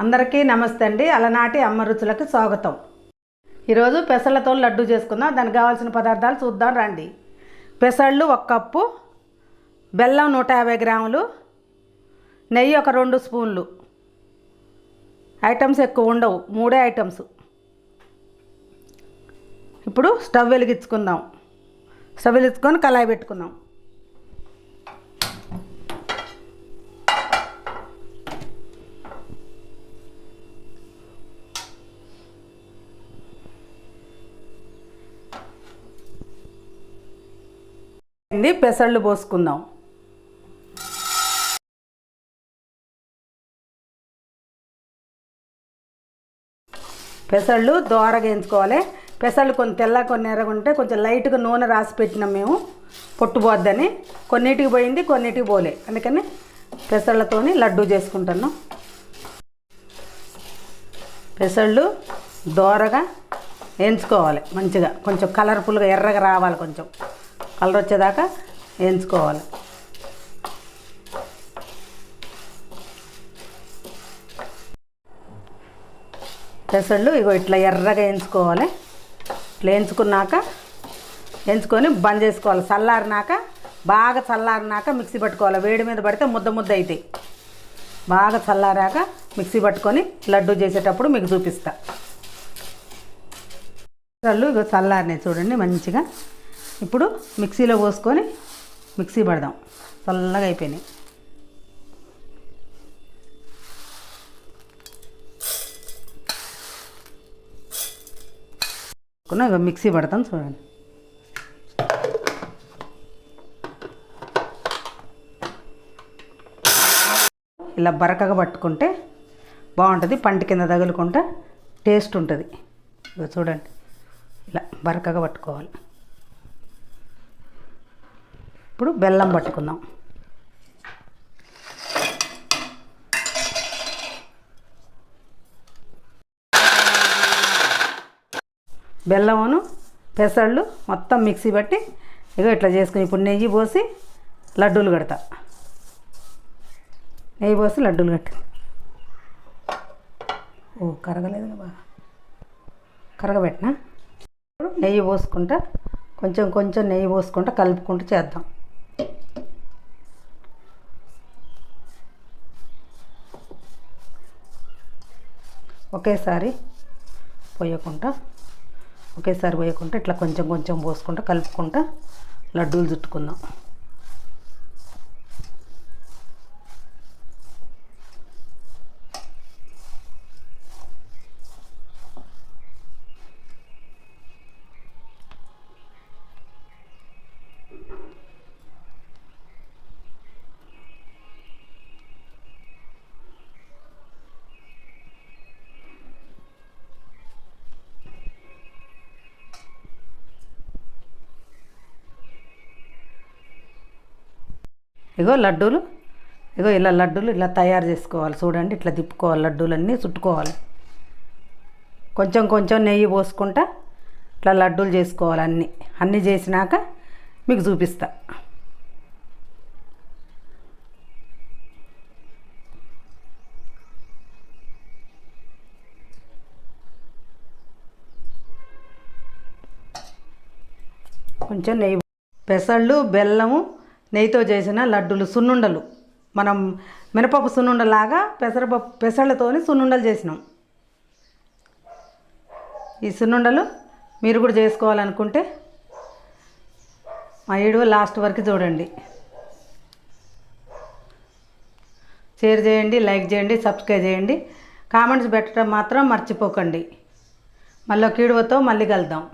అందరికీ నమస్తే అండి. అలనాటి అమ్మ రుచులకు స్వాగతం. ఈరోజు పెసళ్ళతో లడ్డు చేసుకుందాం. దానికి కావాల్సిన పదార్థాలు చూద్దాం రండి. పెసళ్ళు 1 కప్పు, బెల్లం 150 గ్రాములు, నెయ్యి ఒక 2 స్పూన్లు. ఐటమ్స్ ఎక్కువ ఉండవు, 3 ఐటమ్స్. ఇప్పుడు స్టవ్ వెలిగించుకుందాం. స్టవ్ వెలిగించుకొని కళాయి పెట్టుకుందాం. పెసళ్ళు పోసుకుందాం. పెసళ్ళు దోరగా వేయించుకోవాలి. పెసళ్ళు కొన్ని తెల్ల కొన్ని ఎర్రగా ఉంటే కొంచెం లైట్గా నూనె రాసి పెట్టినాం మేము, పొట్టుపోద్దని. కొన్నిటికి పోయింది, కొన్నిటికి పోలే. అందుకని పెసళ్ళతోని లడ్డు చేసుకుంటున్నాం. పెసళ్ళు దోరగా వేయించుకోవాలి మంచిగా, కొంచెం కలర్ఫుల్గా ఎర్రగా రావాలి, కొంచెం కలర్ వచ్చేదాకా వేయించుకోవాలి. పెసళ్ళు ఇట్లా ఎర్రగా వేయించుకోవాలి. ఇట్లా వేయించుకొని బంద్ చేసుకోవాలి. చల్లారినాక, బాగా చల్లారినాక మిక్సీ పట్టుకోవాలి. వేడి మీద పడితే ముద్ద ముద్ద అవుతాయి. బాగా చల్లారాక మిక్సీ పట్టుకొని లడ్డు చేసేటప్పుడు మీకు చూపిస్తా. పెసళ్ళు చల్లారినాయి చూడండి మంచిగా. ఇప్పుడు మిక్సీలో పోసుకొని మిక్సీ పడదాం. చల్లగా అయిపోయినాయి. మిక్సీ పడతాం చూడండి. ఇలా బరకగా పట్టుకుంటే బాగుంటుంది. పంట కింద తగులుకుంటే టేస్ట్ ఉంటుంది. చూడండి, ఇలా బరకగా పట్టుకోవాలి. ఇప్పుడు బెల్లం పట్టుకుందాం. బెల్లమును పెసళ్ళు మొత్తం మిక్సీ పట్టి ఇట్లా చేసుకుని ఇప్పుడు నెయ్యి పోసి లడ్డూలు కడతా. నెయ్యి పోసి లడ్డూలు కట్టి కరగలేదు బాగా కరగబెట్టినా. ఇప్పుడు నెయ్యి పోసుకుంటా, కొంచెం నెయ్యి పోసుకుంటా కలుపుకుంటూ చేద్దాం. ఒకేసారి పోయకుండా ఇట్లా కొంచెం పోసుకుంటా కలుపుకుంటా లడ్డూలు చుట్టుకుందాం. లడ్డూలు ఇలా లడ్డూలు ఇలా తయారు చేసుకోవాలి. చూడండి, ఇట్లా తిప్పుకోవాలి. లడ్డూలన్నీ చుట్టుకోవాలి. కొంచెం నెయ్యి పోసుకుంటా ఇట్లా లడ్డూలు చేసుకోవాలి. అన్నీ చేసినాక మీకు చూపిస్తా. కొంచెం నెయ్యి, పెసళ్ళు బెల్లము నెయ్యితో చేసిన లడ్డూలు, సున్నుండలు. మనం మినపప్పు సున్నుండలాగా పెసళ్ళతోని సున్నుండలు చేసినాం. ఈ సున్నుండలు మీరు కూడా చేసుకోవాలనుకుంటే మా వీడియో లాస్ట్ వరకు చూడండి. షేర్ చేయండి, లైక్ చేయండి, సబ్స్క్రైబ్ చేయండి, కామెంట్స్ పెట్టడం మాత్రం మర్చిపోకండి. మళ్ళీ ఒక వీడియోతో మళ్ళీ కలుద్దాం.